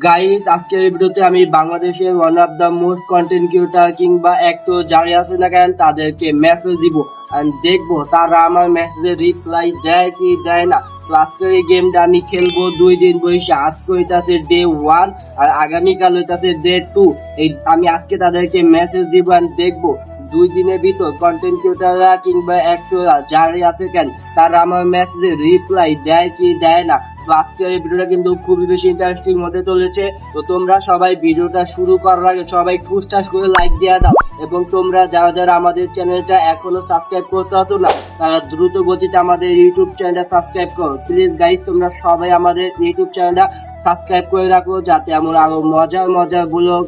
Guys, আজকের এই ভিডিওতে আমি বাংলাদেশের one of the most content creator কিংবা অ্যাক্টর যারা আছে না কেন তাদেরকে মেসেজ দিব and দেখবো তারা আমার মেসেজে রিপ্লাই দেয় কি দেয় না। তো আজকের এই গেমটা আমি খেলবো 2 দিন বসে। আজকে হইতাছে ডে 1 আর আগামীকাল হইতাছে ডে 2। এই আমি আজকে তাদেরকে মেসেজ দিব and দেখবো 2 দিনের ভিতর কন্টেন্ট ক্রিয়েটররা কিংবা অ্যাক্টররা যারাই আছে কেন তারা আমার মেসেজে রিপ্লাই দেয় কি দেয় না। তো আজকের এই ভিডিওটা কিন্তু খুবই বেশি ইন্টারেস্টিং হতে চলেছে। তো তোমরা সবাই ভিডিওটা শুরু করার আগে সবাই ঠুসঠাস করে লাইক দিয়ে দাও, এবং তোমরা যারা যারা আমাদের চ্যানেলটা এখনো সাবস্ক্রাইব করতে হতো না তারা দ্রুত গতিতে আমাদের ইউটিউব চ্যানেলটা সাবস্ক্রাইব করো। প্লিজ গাইস, তোমরা সবাই আমাদের ইউটিউব চ্যানেলটা সাবস্ক্রাইব করে রাখো যাতে আমরা আরো মজার মজার ব্লগ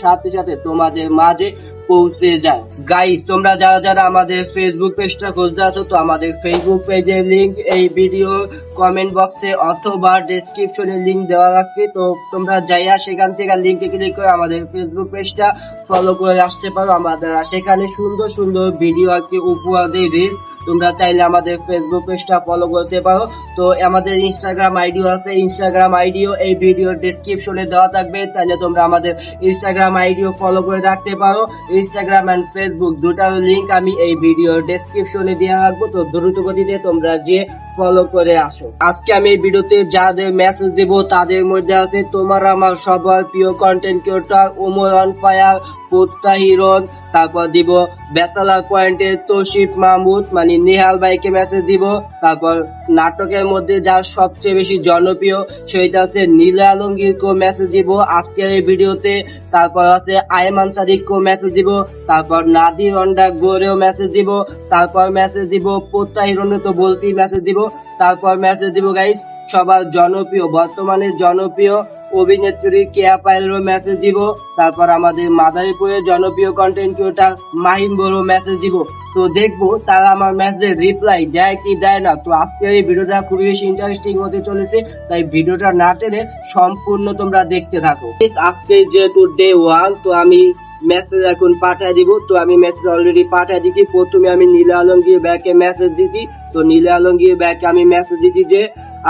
সাথে সাথে তোমাদের মাঝে পৌঁছে যায়। গাইস, তোমরা যারা যারা আমাদের ফেসবুক পেজটা খুঁজতে আছো তো আমাদের ফেসবুক পেজের লিংক এই ভিডিও কমেন্ট বক্সে অথবা ডেসক্রিপশনে লিংক দেওয়া রাখছি। তো তোমরা যাইয়া সেখান থেকে লিংকে ক্লিক করে আমাদের ফেসবুক পেজটা ফলো করে আসতে পারো। আমাদের সেখানে সুন্দর সুন্দর ভিডিও আর কি উপহার দেই রিল। তোমরা চাইলে আমাদের ফেসবুক পেজটা ফলো করতে পারো। তো আমাদের ইনস্টাগ্রাম আইডিও আছে, ইনস্টাগ্রাম আইডিও এই ভিডিওর ডেসক্রিপশনে দেওয়া থাকবে। চাইলে তোমরা আমাদের ইনস্টাগ্রাম আইডিও ফলো করে রাখতে পারো। ইনস্টাগ্রাম এন্ড ফেসবুক দুটার লিংক আমি এই ভিডিওর ডেসক্রিপশনে দিয়ে রাখবো। তো দ্রুত গতিতে তোমরা যে ফলো করে আসো। আজকে আমি এই ভিডিওতে যাদের মেসেজ দেব তাদের মধ্যে আছে তোমার আমার সবার প্রিয় content creator Omar on fire, পোত্তা হিরন, তারপর দিব ব্যাচেলার পয়েন্টের তৌসিফ মাহমুদ মানে নেহাল ভাইকে মেসেজ দিব। তারপর নাটকের মধ্যে যার সবচেয়ে বেশি জনপ্রিয় সেটা আছে নীলা আলমগীরকেও মেসেজ দিব আজকের এই ভিডিওতে। তারপর আছে আয়মান সাদিককেও মেসেজ দিব। তারপর নাদির অন্ডা গোরেও মেসেজ দিব। তারপর মেসেজ দিব পোত্তা হিরনে তো বলছি মেসেজ দিব। তারপর মেসেজ দিব গাইস সবার জনপ্রিয় বর্তমানে জনপ্রিয় অভিনেত্রী কেয়া পায়েলেরও মেসেজ দিব। তারপর আমাদের মাদারীপুরের জনপ্রিয় কন্টেন্ট ক্রিয়েটর মাহিম বড় মেসেজ দিব। তো দেখবো তারা আমার মেসেজের রিপ্লাই দেয় কি দেয় না। তো আজকের এই ভিডিওটা খুবই বেশি ইন্টারেস্টিং হতে চলেছে, তাই ভিডিওটা না টেনে সম্পূর্ণ তোমরা দেখতে থাকো। আজকে যেহেতু ডে 1 তো আমি মেসেজ এখন পাঠিয়ে দিব। তো আমি মেসেজ অলরেডি পাঠিয়ে দিছি। প্রথমে আমি নীলা আলমগীর ব্যাকে মেসেজ দিছি। তো নীলা আলমগীর ব্যাকে আমি মেসেজ দিছি যে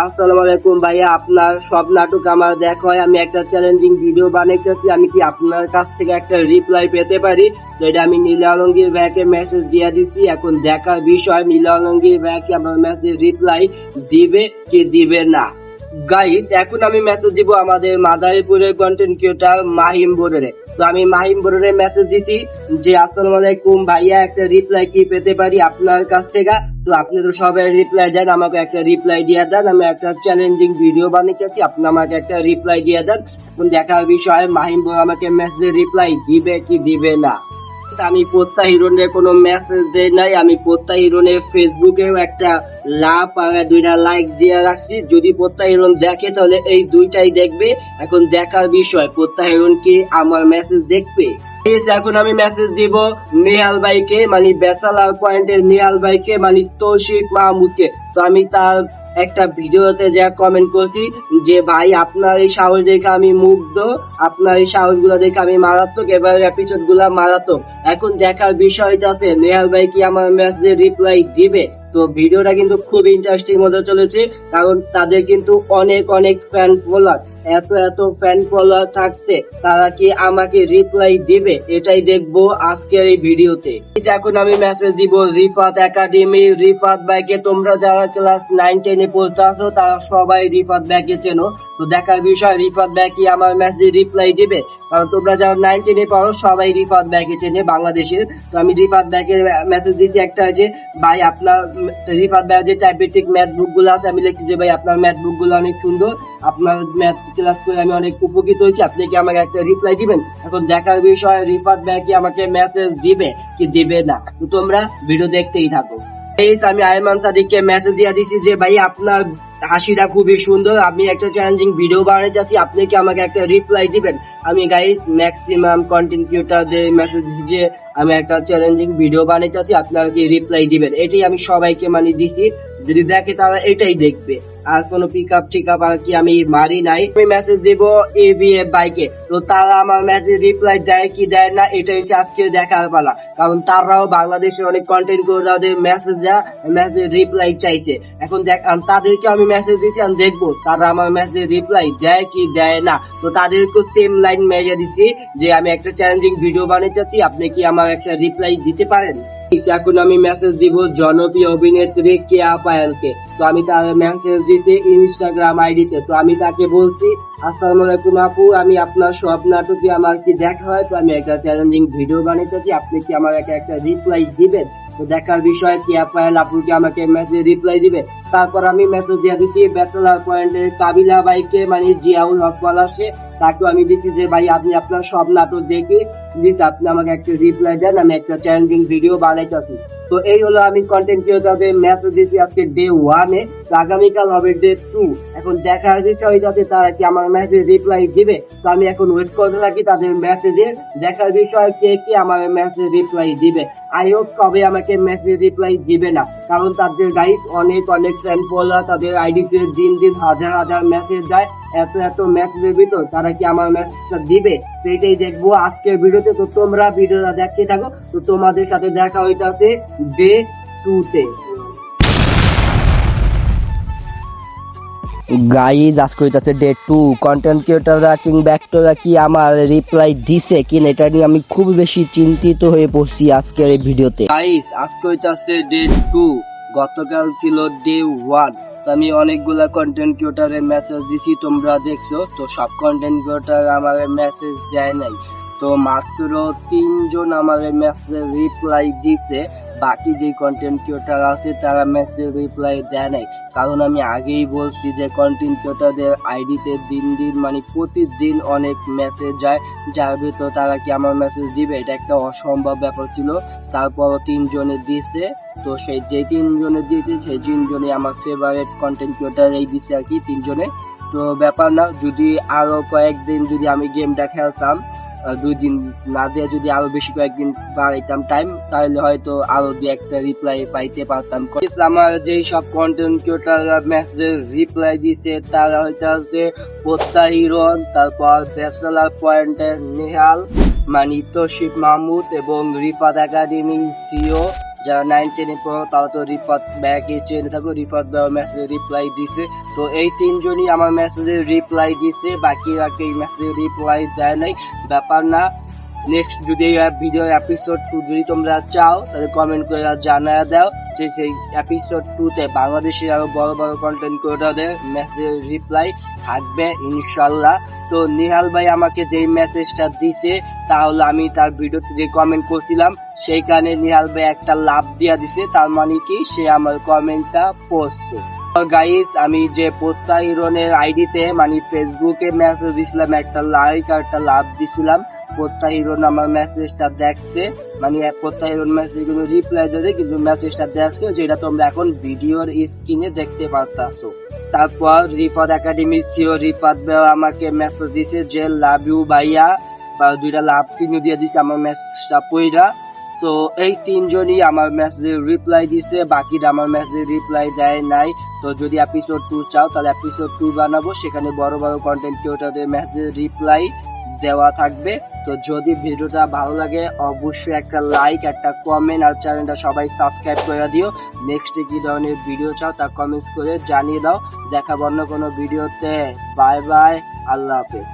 আসসালামু আলাইকুম ভাইয়া, আপনার সব নাটক আমার দেখা হয়, আমি একটা চ্যালেঞ্জিং ভিডিও বানাইতেছি, আমি কি আপনার কাছ থেকে একটা রিপ্লাই পেতে পারি? তো এটা আমি নীলা আলমগীর ভাইকে মেসেজ দিয়ে দিছি। এখন দেখার বিষয় নীলা আলমগীর ভাইকে আমার মেসেজ রিপ্লাই দিবে কি দিবে না। গাইস, এখন আমি মেসেজ দিব আমাদের মাদারীপুরের কন্টেন্ট ক্রিয়েটর মাহিম বোরের। তো আমি মাহিম বোরের মেসেজ দিছি যে আসসালামু আলাইকুম ভাইয়া, একটা রিপ্লাই কি পেতে পারি আপনার কাছ থেকে? তো আপনি তো সবাই রিপ্লাই দেন, আমাকে একটা রিপ্লাই দিয়ে দেন, আমি একটা চ্যালেঞ্জিং ভিডিও বানিয়েছি, আপনি আমাকে একটা রিপ্লাই দিয়ে দেন। এখন দেখার বিষয় মাহিম বোর আমাকে মেসেজে রিপ্লাই দিবে কি দিবে না। আমি পোত্তা হিরনের কোনো মেসেজ দেই নাই। আমি পোত্তা হিরনের ফেসবুকেও একটা লাভ আর 2টা লাইক দিয়ে রাখছি। যদি পোত্তা হিরন দেখে তাহলে এই 2টাই দেখবে। এখন দেখার বিষয় পোত্তা হিরন কি আমার মেসেজ দেখবে। এখন আমি মেসেজ দিব নেহাল ভাইকে মানে ব্যাচেলার পয়েন্টের নেহাল ভাইকে মানে তৌসিফ মাহমুদকে। তো আমি তার একটা ভিডিওতে যা কমেন্ট করছি যে ভাই আপনার এই সাহস দেখে আমি মুগ্ধ, আপনার এই সাহস গুলা দেখে আমি মারাত্মক, এবার এপিসোড গুলা মারাত্মক। এখন দেখার বিষয়টা আছে নেহাল ভাই কি আমার মেসেজে রিপ্লাই দিবে। তো ভিডিওটা কিন্তু খুব ইন্টারেস্টিং হতে চলেছে, কারণ তাদের কিন্তু অনেক অনেক ফ্যান ফলোয়ার, এত এত ফ্যান ফলোয়ার থাকছে, তারা কি আমাকে রিপ্লাই দিবে এটাই দেখবো আজকের এই ভিডিওতে। এখন আমি মেসেজ দিব রিফাত একাডেমি রিফাত ভাইকে। তোমরা যারা ক্লাস 9-10 পড়তে আছো তারা সবাই রিফাত ভাইকে চেনো। তো দেখার বিষয় রিফাত ভাই কি আমার মেসেজে রিপ্লাই দিবে, কারণ তোমরা যারা 9-10 পড়ো সবাই রিফাত ভাইকে চেনে বাংলাদেশের। তো আমি রিফাত ভাইকে মেসেজ দিচ্ছি একটা যে ভাই আপনার রিফাত ভাইয়ের যে টাইপেটিক ম্যাথ বুক গুলো আছে, আমি লিখছি যে ভাই আপনার ম্যাথ বুক গুলো অনেক সুন্দর, আপনার ম্যাথ ক্লাস করে আমি অনেক উপকৃত হয়েছি, আপনি কি আমাকে একটা রিপ্লাই দিবেন? এখন দেখার বিষয় রিফাত ভাই কি আমাকে মেসেজ দিবে কি দিবে না। তো তোমরা ভিডিও দেখতেই থাকো। আমি আয়মান সাদিককে মেসেজ দিয়ে দিছি যে ভাই আপনার হাসিটা খুবই সুন্দর, আমি একটা চ্যালেঞ্জিং ভিডিও বানাতে চাচ্ছি, আপনি কি আমাকে একটা রিপ্লাই দিবেন? আমি গাইস ম্যাক্সিমাম কন্টেন্ট ক্রিয়েটরদের মেসেজ দিছি যে আমি একটা চ্যালেঞ্জিং ভিডিও বানাতে চাচ্ছি, আপনারা কি রিপ্লাই দিবেন? এটাই আমি সবাইকে মানে দিছি যদি দেখে তারা এটাই দেখবে, আর কোনো পিক আপ টিক আপ আর কি আমি মারি নাই। আমি মেসেজ দিব এবিএফ বাইকে, তো তারা আমার মেসেজ রিপ্লাই দেয় কি দেয় না এটা হচ্ছে আজকে দেখার পালা, কারণ তারাও বাংলাদেশে অনেক কন্টেন্ট করে তাদের মেসেজ রিপ্লাই চাইছে। এখন দেখ তাদেরকে আমি মেসেজ দিচ্ছি, আমি দেখবো তারা আমার মেসেজ রিপ্লাই দেয় কি দেয় না। তো তাদেরকে সেম লাইন মেরে দিছি যে আমি একটা চ্যালেঞ্জিং ভিডিও বানাইতেছি, আপনি কি আমার একটা রিপ্লাই দিতে পারেন। এখন আমি মেসেজ দিব জনপ্রিয় অভিনেত্রী কেয়া পায়েলকে। তো আমি তার মেসেজ দিয়েছি ইনস্টাগ্রাম আইডিতে। তো আমি তাকে বলছি, আসসালামু আলাইকুম আপু, আমি আপনার সব নাটকে আমার কি দেখা হয়, তো আমি একটা চ্যালেঞ্জিং ভিডিও বানাইতেছি, আপনি কি আমার একটা রিপ্লাই দিবেন। তো দেখার বিষয় কেয়া পায়েল আপু কি আমাকে মেসেজ রিপ্লাই দিবে। তারপর আমি মেসেজ দিয়ে দিচ্ছি ব্যাচেলার পয়েন্টের কাবিলা ভাইকে, মানে জিয়াউল হক বলাসে, তাকেও আমি দিচ্ছি যে ভাই আপনি আপনার সব নাটক দেখে প্লিজ আপনি আমাকে একটা রিপ্লাই দেন, আমি একটা চ্যালেঞ্জিং ভিডিও বানাইতেছি। তো এই হলো আমি কন্টেন্ট ক্রিয়েটরদের মেসেজ দিচ্ছি আজকে ডে 1-এ, তো আগামীকাল হবে ডে 2। এখন দেখার বিষয় যাতে তারা কি আমার মেসেজ রিপ্লাই দিবে, তো আমি এখন ওয়েট করতে থাকি তাদের মেসেজে। দেখার বিষয় কে কে আমার মেসেজ রিপ্লাই দিবে। আই হোপ কবে আমাকে মেসেজ রিপ্লাই দিবে না, কারণ তাদের গাইড অনেক ফ্যান ফলোয়ার, তাদের আইডিতে দিন দিন হাজার মেসেজ যায়। এত মেসেজের ভিতর তারা কি আমার মেসেজটা দিবে, সেটাই দেখবো আজকের ভিডিওতে। তো তোমরা ভিডিওটা দেখতে থাকো, তো তোমাদের সাথে দেখা হইতাছে ডে 2-তে। গাইজ আজকে হইতাছে ডে 2। কন্টেন্ট ক্রিয়েটররা কিংবা অ্যাক্টররা কি আমার রিপ্লাই দিছে কিনা এটা নিয়ে আমি খুব বেশি চিন্তিত হয়ে পড়ছি আজকের এই ভিডিওতে। গাইজ আজকে হইতাছে ডে 2, গতকাল ছিল ডে 1। তো আমি অনেকগুলা কন্টেন্ট ক্রিয়েটরের মেসেজ দিছি, তোমরা দেখছো। তো সব কন্টেন্ট ক্রিয়েটর আমার মেসেজ দেয় নাই, তো মাত্র 3 জন আমার মেসেজ রিপ্লাই দিছে। বাকি যে কন্টেন্ট ক্রিয়েটর আছে তারা মেসেজ রিপ্লাই দেয় নাই, কারণ আমি আগেই বলছি যে কন্টেন্ট ক্রিয়েটরদের আইডিতে দিন মানে প্রতিদিন অনেক মেসেজ যায়, যার ভিতর তারা কি আমার মেসেজ দিবে এটা একটা অসম্ভব ব্যাপার ছিল। তারপরও 3 জনে দিছে, তো সেই যে 3 জনে দিয়েছে সেই 3 জনে আমার ফেভারিট কন্টেন্ট ক্রিয়েটর এই দিছে আর কি 3 জনে। তো ব্যাপার না, যদি আরো কয়েকদিন যদি আমি গেমটা খেলতাম, 2 দিন না দিয়ে যদি আরো বেশি কয়েকদিন বাড়াইতাম টাইম, তাহলে হয়তো আরো 2-1টা রিপ্লাই পাইতে পারতাম। আমার যেই সব কন্টেন্ট ক্রিয়েটররা মেসেজের রিপ্লাই দিছে তারা হইতাছে পোত্তা হিরন, তারপর ব্যাচেলার পয়েন্টের নেহাল, মানে তৌসিফ মাহমুদ এবং রিফাত একাডেমি সিও। যারা 9-10-এ পড়ো তারা তো রিফাত ব্যাগে চেনে থাকো, রিফাত ব্যাগ মেসেজে রিপ্লাই দিছে। তো এই 3 জনই আমার মেসেজে রিপ্লাই দিছে, বাকিরা কে মেসেজে রিপ্লাই দেয় নাই। ব্যাপার না, নেক্সট যদি এই ভিডিও এপিসোড 2 যদি তোমরা চাও তাহলে কমেন্ট করে জানায় দাও যে সেই এপিসোড 2-তে বাংলাদেশের আরো বড় কন্টেন্ট ক্রিয়েটরদের মেসেজ রিপ্লাই থাকবে ইনশাল্লাহ। তো নিহাল ভাই আমাকে যেই মেসেজটা দিছে তাহলে আমি তার ভিডিওতে যে কমেন্ট করছিলাম সেইখানে নিহাল ভাই একটা লাভ দিয়া দিছে, তার মানে কি সে আমার কমেন্টটা পড়ছে। গাইস আমি যে পোত্তা হিরনের আইডিতে মানে ফেসবুকে মেসেজ দিছিলাম, একটা লাইক আর একটা লাভ দিছিলাম, পোত্তা হিরন আমার মেসেজটা দেখছে, মানে পোত্তা হিরন মেসেজগুলো রিপ্লাই দেবে কিন্তু মেসেজটা দেখছে, যেটা তোমরা এখন ভিডিওর স্ক্রিনে দেখতে পারতাছো। তারপর রিফাত একাডেমি থিও রিফাত আমাকে মেসেজ দিছে যে লাভ ইউ ভাইয়া, বা 2টা লাভ চিহ্ন দিয়ে দিছে আমার মেসেজটা পইরা। তো এই 3 জনই আমার মেসেজে রিপ্লাই দিছে, বাকিরা আমার মেসেজে রিপ্লাই দেয় নাই। তো যদি এপিসোড 2 চাও তাহলে এপিসোড 2 বানাবো, সেখানে বড় কন্টেন্ট ক্রিয়েটরদের মেসেজে রিপ্লাই দেওয়া থাকবে। তো যদি ভিডিওটা ভালো লাগে অবশ্যই একটা লাইক, একটা কমেন্ট আর চ্যানেলটা সবাই সাবস্ক্রাইব করে দিও। নেক্সট কি ধরনের ভিডিও চাও তা কমেন্টস করে জানিয়ে দাও। দেখা অন্য কোনো ভিডিওতে। বাই বাই, আল্লাহ হাফেজ।